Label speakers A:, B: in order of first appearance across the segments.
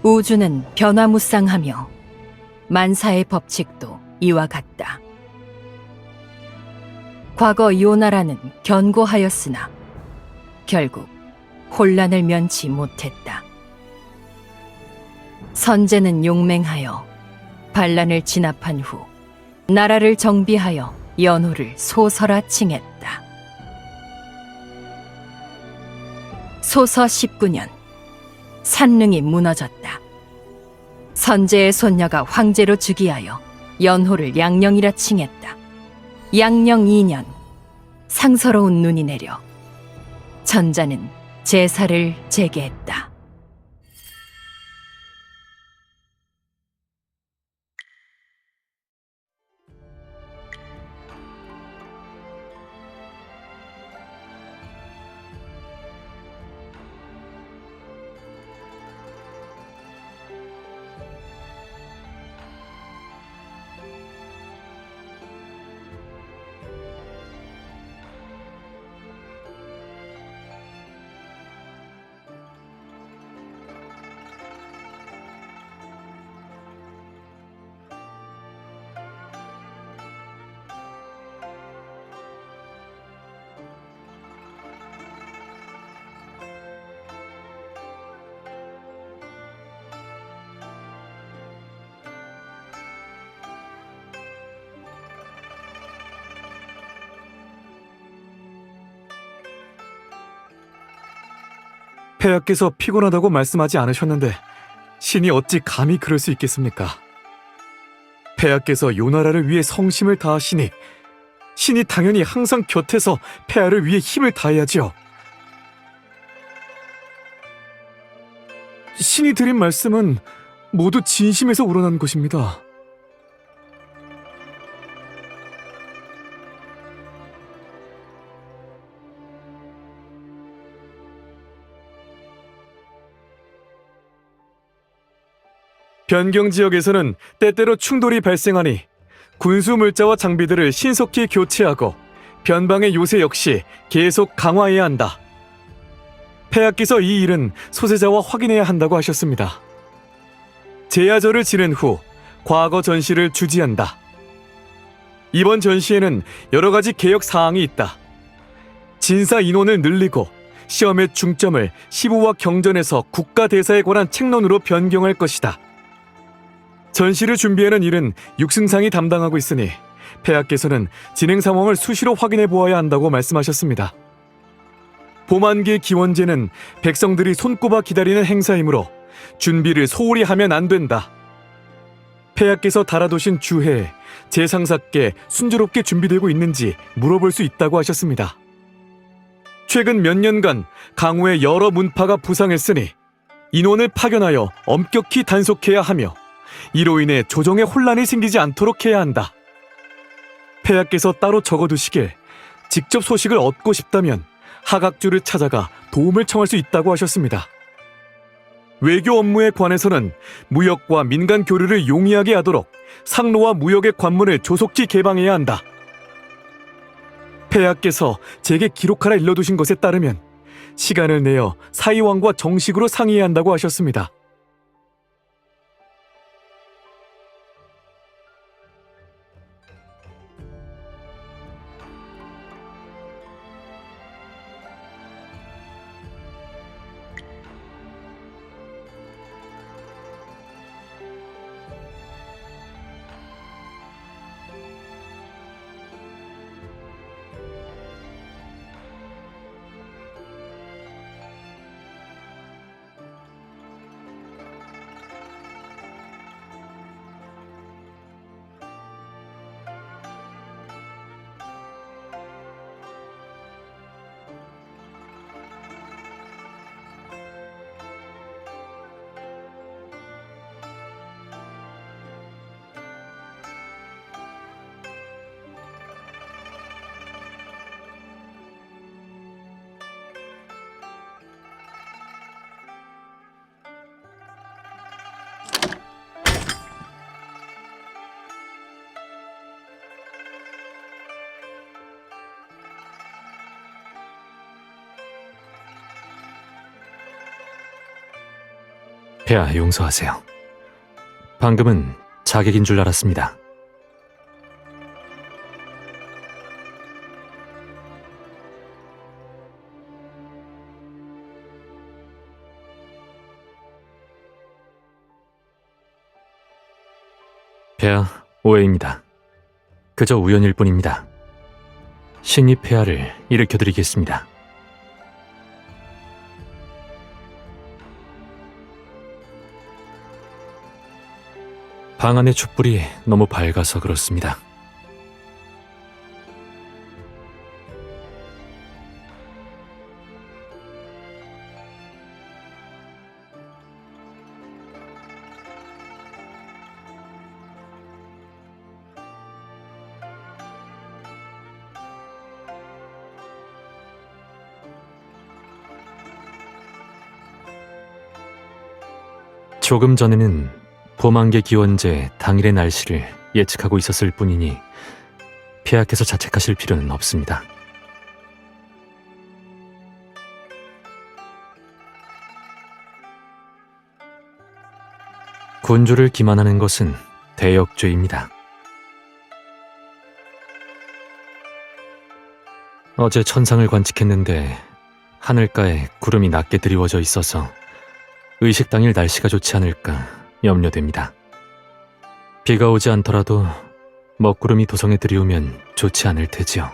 A: 우주는 변화무쌍하며 만사의 법칙도 이와 같다. 과거 요나라는 견고하였으나 결국 혼란을 면치 못했다. 선제는 용맹하여 반란을 진압한 후 나라를 정비하여 연호를 소설하 칭했다. 소서 19년 산릉이 무너졌다. 선제의 손녀가 황제로 즉위하여 연호를 양령이라 칭했다. 양령 2년 상서로운 눈이 내려 전자는 제사를 재개했다.
B: 폐하께서 피곤하다고 말씀하지 않으셨는데 신이 어찌 감히 그럴 수 있겠습니까? 폐하께서 요나라를 위해 성심을 다하시니 신이 당연히 항상 곁에서 폐하를 위해 힘을 다해야지요. 신이 드린 말씀은 모두 진심에서 우러난 것입니다. 변경 지역에서는 때때로 충돌이 발생하니 군수 물자와 장비들을 신속히 교체하고 변방의 요새 역시 계속 강화해야 한다. 폐하께서 이 일은 소세자와 확인해야 한다고 하셨습니다. 제야절을 지낸 후 과거 전시를 주지한다. 이번 전시에는 여러 가지 개혁 사항이 있다. 진사 인원을 늘리고 시험의 중점을 시부와 경전에서 국가대사에 관한 책론으로 변경할 것이다. 전시를 준비하는 일은 육승상이 담당하고 있으니 폐하께서는 진행 상황을 수시로 확인해 보아야 한다고 말씀하셨습니다. 봄안개 기원제는 백성들이 손꼽아 기다리는 행사이므로 준비를 소홀히 하면 안 된다. 폐하께서 달아두신 주해에 제상사께 순조롭게 준비되고 있는지 물어볼 수 있다고 하셨습니다. 최근 몇 년간 강우의 여러 문파가 부상했으니 인원을 파견하여 엄격히 단속해야 하며 이로 인해 조정에 혼란이 생기지 않도록 해야 한다. 폐하께서 따로 적어두시길 직접 소식을 얻고 싶다면 하각주를 찾아가 도움을 청할 수 있다고 하셨습니다. 외교 업무에 관해서는 무역과 민간 교류를 용이하게 하도록 상로와 무역의 관문을 조속히 개방해야 한다. 폐하께서 제게 기록하라 일러두신 것에 따르면 시간을 내어 사이왕과 정식으로 상의해야 한다고 하셨습니다.
C: 폐하 용서하세요. 방금은 자객인 줄 알았습니다. 폐하, 오해입니다. 그저 우연일 뿐입니다. 신입 폐하를 일으켜드리겠습니다. 방 안의 촛불이 너무 밝아서 그렇습니다. 조금 전에는 봄안개 기원제 당일의 날씨를 예측하고 있었을 뿐이니 폐하께서 자책하실 필요는 없습니다. 군주를 기만하는 것은 대역죄입니다. 어제 천상을 관측했는데 하늘가에 구름이 낮게 드리워져 있어서 의식 당일 날씨가 좋지 않을까 염려됩니다. 비가 오지 않더라도 먹구름이 도성에 들이오면 좋지 않을 테지요.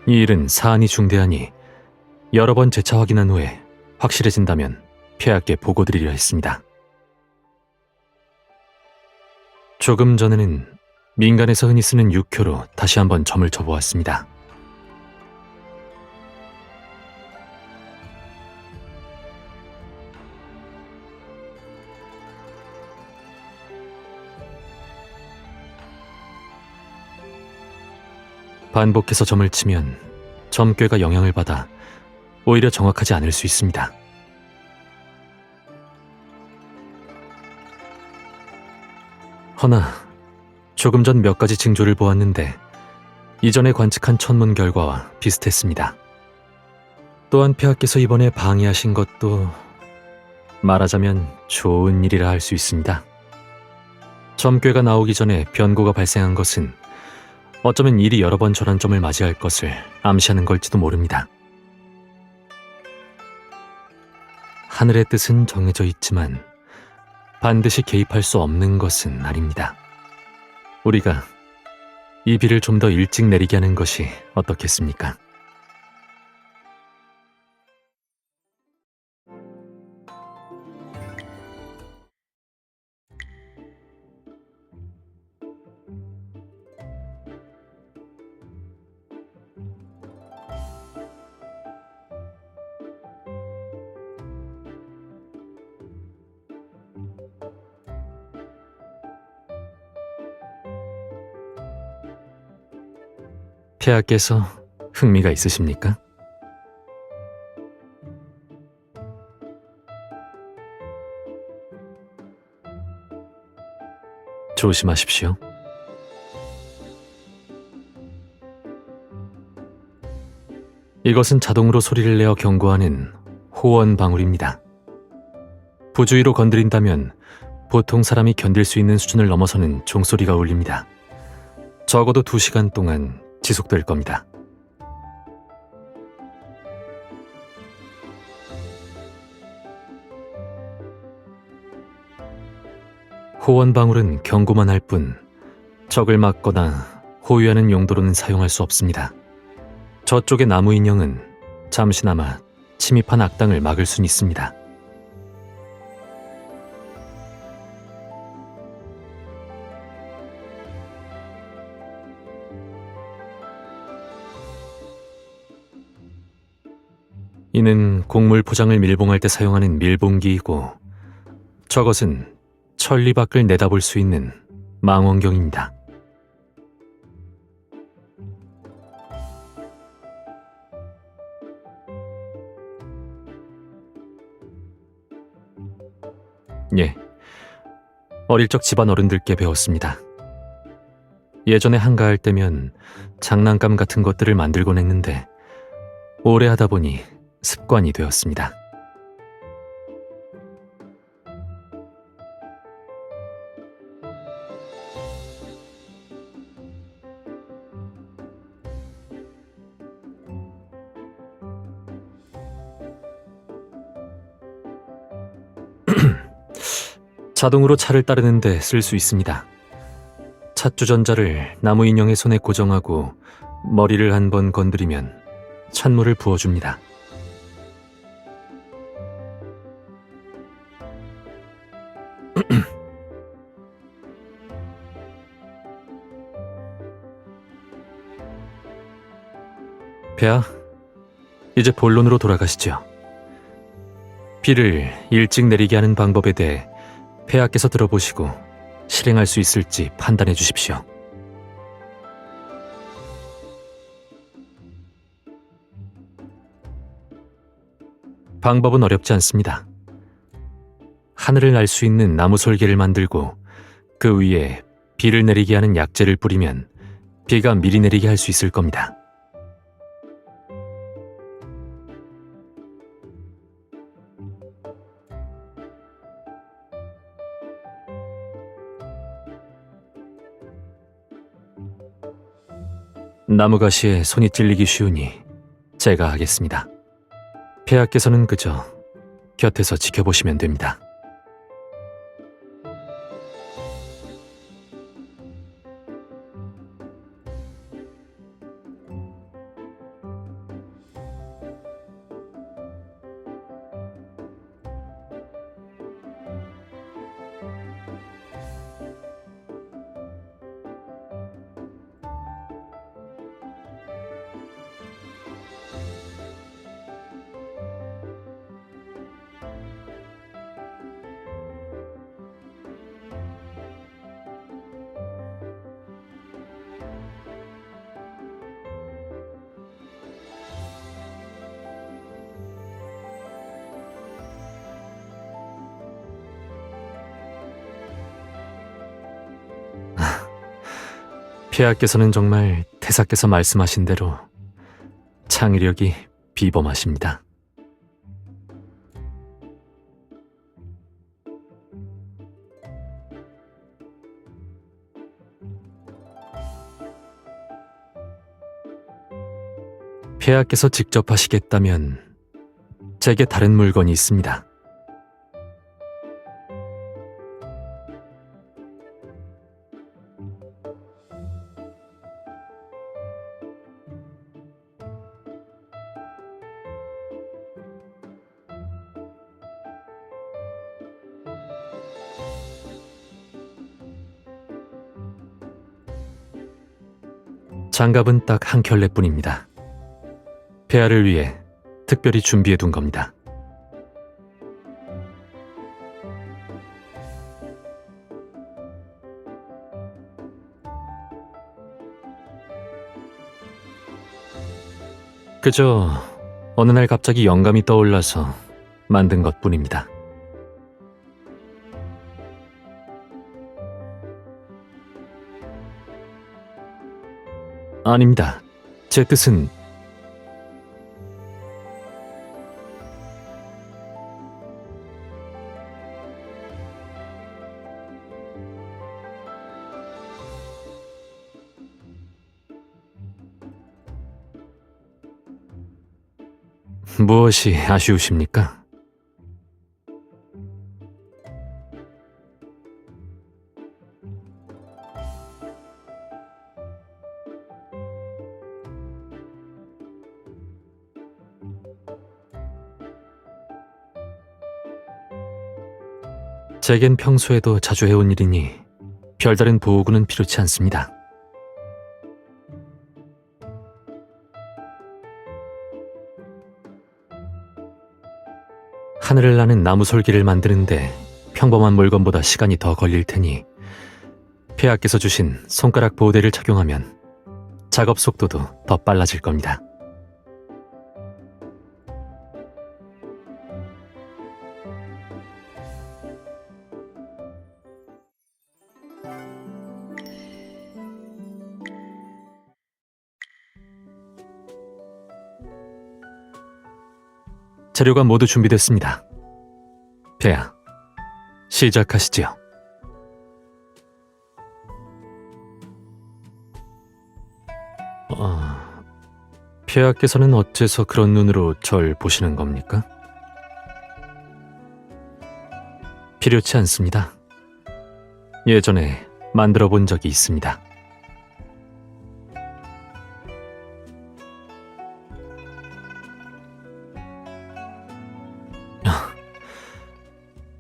C: 이 일은 사안이 중대하니 여러 번 재차 확인한 후에 확실해진다면 폐하께 보고드리려 했습니다. 조금 전에는 민간에서 흔히 쓰는 육효로 다시 한번 점을 쳐보았습니다. 반복해서 점을 치면 점괘가 영향을 받아 오히려 정확하지 않을 수 있습니다. 허나 조금 전 몇 가지 징조를 보았는데 이전에 관측한 천문 결과와 비슷했습니다. 또한 폐하께서 이번에 방해하신 것도 말하자면 좋은 일이라 할 수 있습니다. 점괘가 나오기 전에 변고가 발생한 것은 어쩌면 일이 여러 번 전환점을 맞이할 것을 암시하는 걸지도 모릅니다. 하늘의 뜻은 정해져 있지만 반드시 개입할 수 없는 것은 아닙니다. 우리가 이 비를 좀 더 일찍 내리게 하는 것이 어떻겠습니까? 폐하께서 흥미가 있으십니까? 조심하십시오. 이것은 자동으로 소리를 내어 경고하는 호원 방울입니다. 부주의로 건드린다면 보통 사람이 견딜 수 있는 수준을 넘어서는 종소리가 울립니다. 적어도 2시간 동안 지속될 겁니다. 호원 방울은 경고만 할 뿐 적을 막거나 호위하는 용도로는 사용할 수 없습니다. 저쪽의 나무 인형은 잠시나마 침입한 악당을 막을 순 있습니다. 이는 곡물 포장을 밀봉할 때 사용하는 밀봉기이고 저것은 천리 밖을 내다볼 수 있는 망원경입니다. 예, 어릴 적 집안 어른들께 배웠습니다. 예전에 한가할 때면 장난감 같은 것들을 만들곤 했는데 오래 하다 보니 습관이 되었습니다. 자동으로 차를 따르는데 쓸 수 있습니다. 찻주전자를 나무 인형의 손에 고정하고 머리를 한 번 건드리면 찬물을 부어줍니다. 폐하, 이제 본론으로 돌아가시죠. 비를 일찍 내리게 하는 방법에 대해 폐하께서 들어보시고 실행할 수 있을지 판단해 주십시오. 방법은 어렵지 않습니다. 하늘을 날 수 있는 나무 솔개를 만들고 그 위에 비를 내리게 하는 약재를 뿌리면 비가 미리 내리게 할 수 있을 겁니다. 나무가시에 손이 찔리기 쉬우니 제가 하겠습니다. 폐하께서는 그저 곁에서 지켜보시면 됩니다. 폐하께서는 정말 태사께서 말씀하신 대로 창의력이 비범하십니다. 폐하께서 직접 하시겠다면 제게 다른 물건이 있습니다. 장갑은 딱 한 켤레뿐입니다. 폐하를 위해 특별히 준비해 둔 겁니다. 그저 어느 날 갑자기 영감이 떠올라서 만든 것뿐입니다. 아닙니다. 제 뜻은 무엇이 아쉬우십니까? 제겐 평소에도 자주 해온 일이니 별다른 보호구는 필요치 않습니다. 하늘을 나는 나무 솔기를 만드는데 평범한 물건보다 시간이 더 걸릴 테니 폐하께서 주신 손가락 보호대를 착용하면 작업 속도도 더 빨라질 겁니다. 재료가 모두 준비됐습니다. 폐하, 시작하시지요. 폐하께서는 어째서 그런 눈으로 절 보시는 겁니까? 필요치 않습니다. 예전에 만들어 본 적이 있습니다.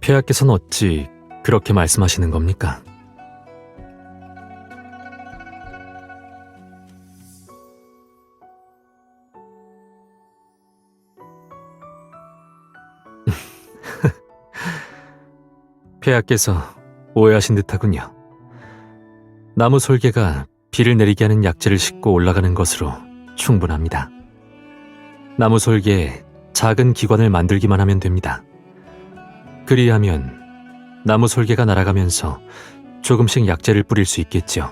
C: 폐하께서는 어찌 그렇게 말씀하시는 겁니까? 폐하께서 오해하신 듯하군요. 나무 솔개가 비를 내리게 하는 약재를 싣고 올라가는 것으로 충분합니다. 나무 솔개에 작은 기관을 만들기만 하면 됩니다. 그리하면 나무 솔개가 날아가면서 조금씩 약재를 뿌릴 수 있겠죠.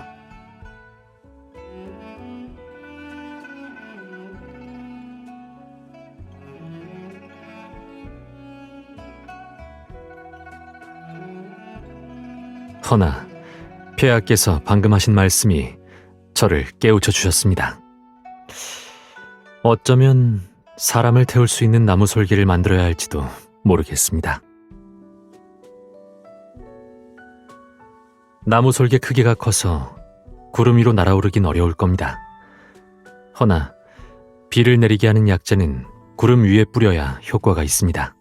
C: 허나 폐하께서 방금 하신 말씀이 저를 깨우쳐 주셨습니다. 어쩌면 사람을 태울 수 있는 나무 솔개를 만들어야 할지도 모르겠습니다. 나무 솔개 크기가 커서 구름 위로 날아오르긴 어려울 겁니다. 허나 비를 내리게 하는 약재는 구름 위에 뿌려야 효과가 있습니다.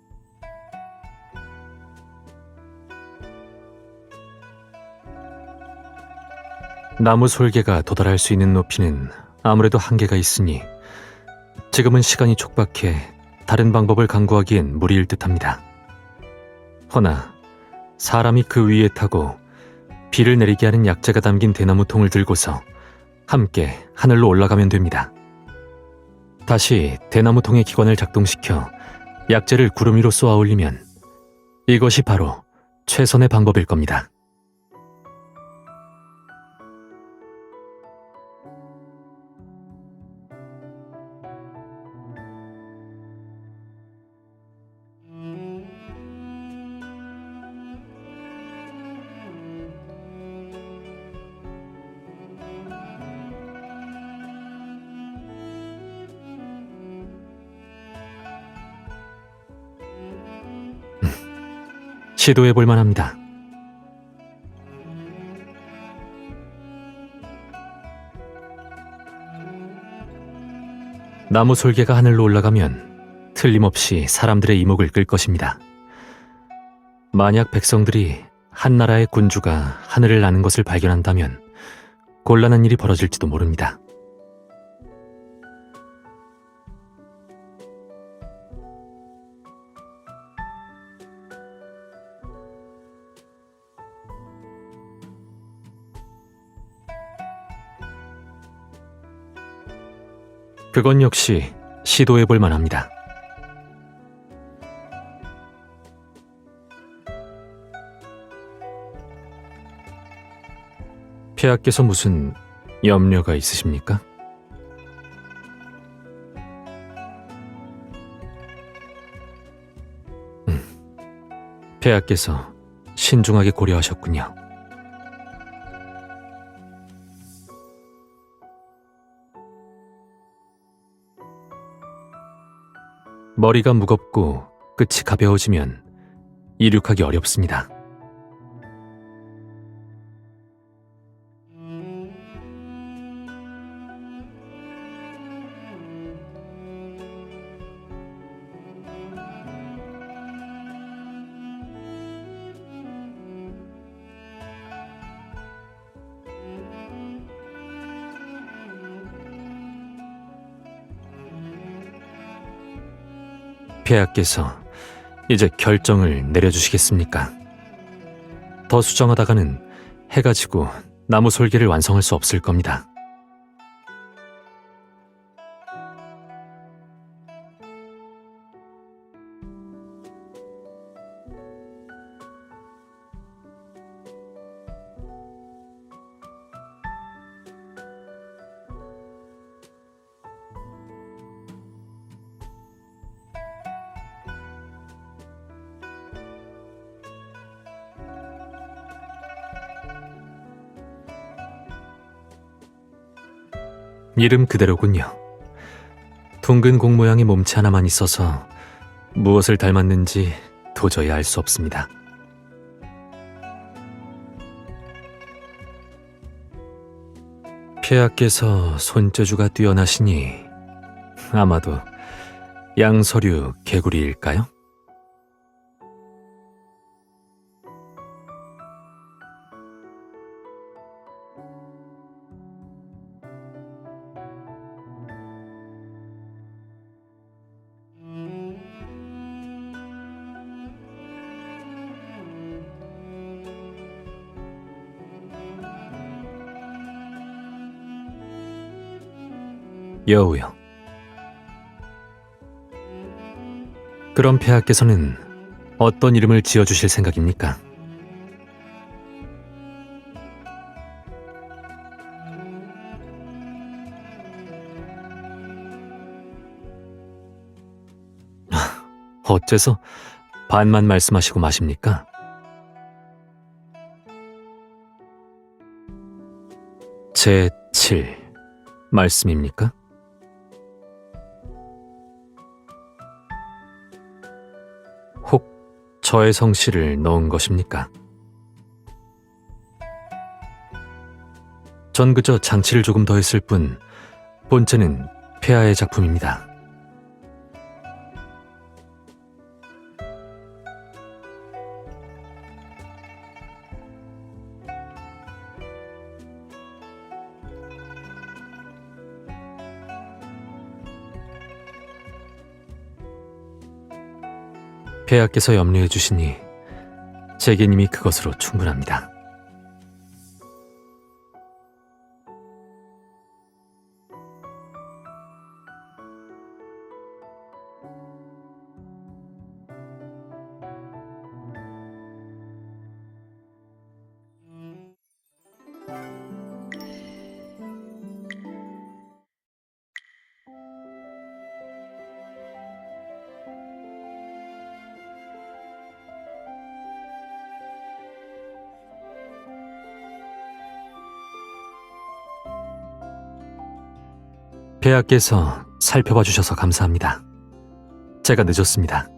C: 나무 솔개가 도달할 수 있는 높이는 아무래도 한계가 있으니 지금은 시간이 촉박해 다른 방법을 강구하기엔 무리일 듯합니다. 허나 사람이 그 위에 타고 비를 내리게 하는 약재가 담긴 대나무 통을 들고서 함께 하늘로 올라가면 됩니다. 다시 대나무 통의 기관을 작동시켜 약재를 구름 위로 쏘아 올리면 이것이 바로 최선의 방법일 겁니다. 시도해 볼 만합니다. 나무 솔개가 하늘로 올라가면 틀림없이 사람들의 이목을 끌 것입니다. 만약 백성들이 한 나라의 군주가 하늘을 나는 것을 발견한다면 곤란한 일이 벌어질지도 모릅니다. 그건 역시 시도해 볼 만합니다. 폐하께서 무슨 염려가 있으십니까? 폐하께서 신중하게 고려하셨군요. 머리가 무겁고 끝이 가벼워지면 이륙하기 어렵습니다. 폐하께서 이제 결정을 내려주시겠습니까? 더 수정하다가는 해가 지고 나무 솔개를 완성할 수 없을 겁니다. 이름 그대로군요. 둥근 공 모양의 몸체 하나만 있어서 무엇을 닮았는지 도저히 알 수 없습니다. 폐하께서 손재주가 뛰어나시니 아마도 양서류 개구리일까요? 여우요. 그럼 폐하께서는 어떤 이름을 지어주실 생각입니까? 어째서 반만 말씀하시고 마십니까? 제7 말씀입니까? 혹 저의 성씨를 넣은 것입니까? 전 그저 장치를 조금 더했을 뿐 본체는 폐하의 작품입니다. 폐하께서 염려해 주시니 제겐 이미 그것으로 충분합니다. 폐하께서 살펴봐 주셔서 감사합니다. 제가 늦었습니다.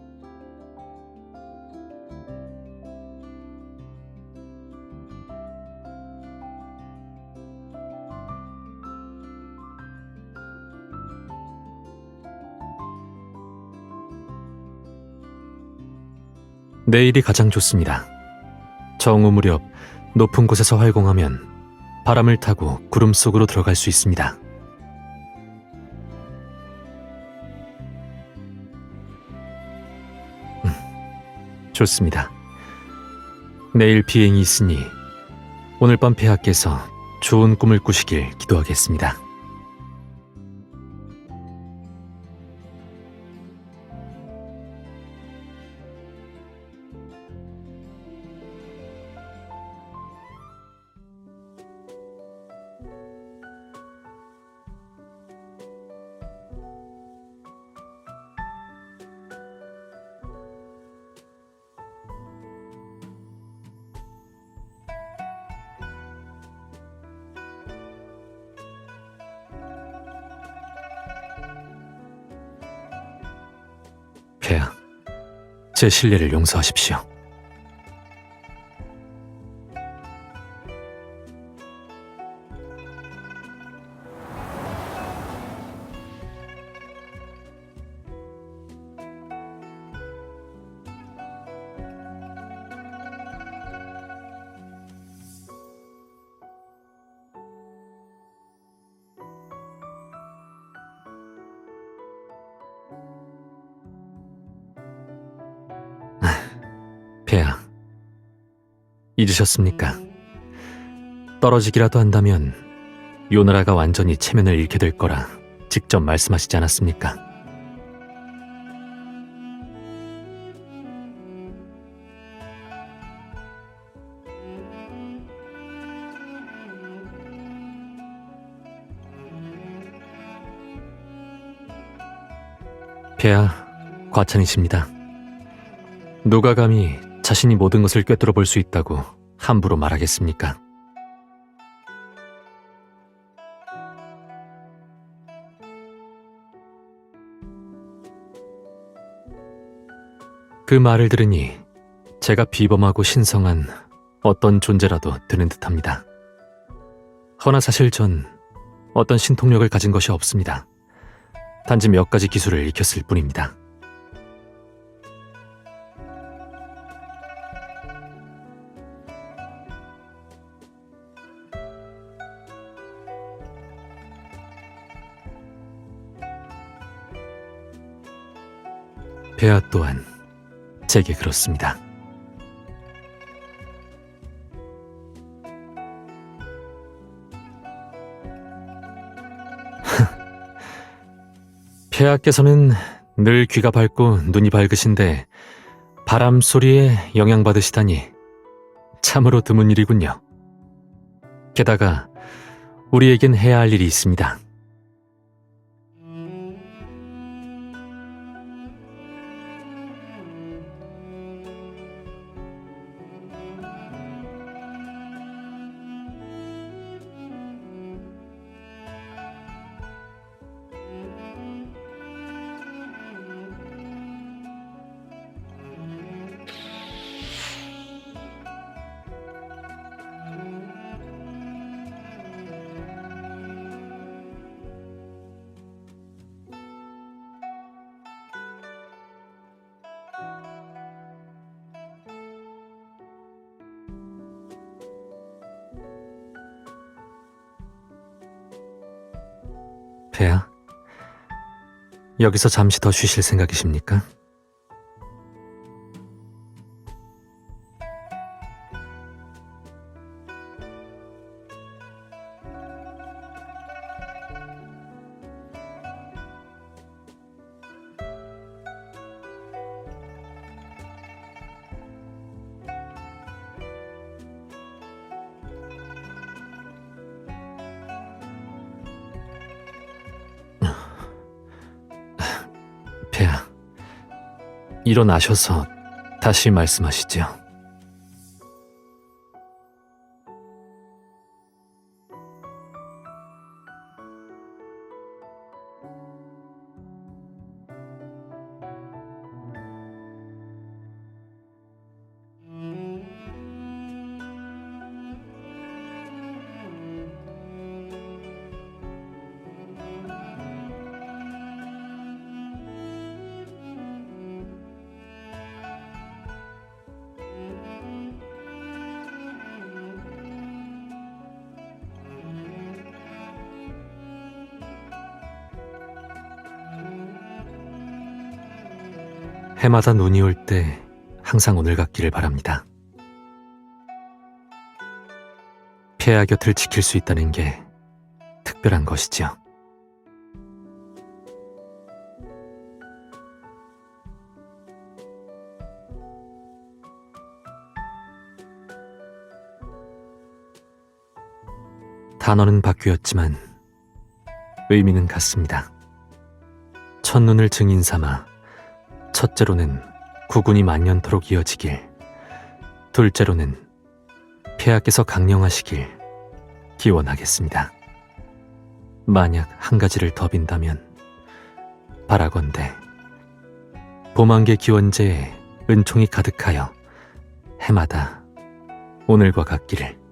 C: 내일이 가장 좋습니다. 정오 무렵 높은 곳에서 활공하면 바람을 타고 구름 속으로 들어갈 수 있습니다. 좋습니다. 내일 비행이 있으니 오늘 밤 폐하께서 좋은 꿈을 꾸시길 기도하겠습니다. 폐하, 제 실례를 용서하십시오. 폐하, 잊으셨습니까? 떨어지기라도 한다면 요나라가 완전히 체면을 잃게 될 거라 직접 말씀하시지 않았습니까? 폐하, 과찬이십니다. 누가 감히 자신이 모든 것을 꿰뚫어 볼 수 있다고 함부로 말하겠습니까? 그 말을 들으니 제가 비범하고 신성한 어떤 존재라도 드는 듯합니다. 허나 사실 전 어떤 신통력을 가진 것이 없습니다. 단지 몇 가지 기술을 익혔을 뿐입니다. 폐하 또한 제게 그렇습니다. 폐하께서는 늘 귀가 밝고 눈이 밝으신데 바람 소리에 영향받으시다니 참으로 드문 일이군요. 게다가 우리에겐 해야 할 일이 있습니다. 폐하, 여기서 잠시 더 쉬실 생각이십니까? 폐하, 일어나셔서 다시 말씀하시지요. 해마다 눈이 올 때 항상 오늘 같기를 바랍니다. 폐하 곁을 지킬 수 있다는 게 특별한 것이지요. 단어는 바뀌었지만 의미는 같습니다. 첫눈을 증인 삼아 첫째로는 구군이 만년토록 이어지길, 둘째로는 폐하께서 강령하시길 기원하겠습니다. 만약 한 가지를 더 빈다면 바라건대 봄안개 기원제에 은총이 가득하여 해마다 오늘과 같기를.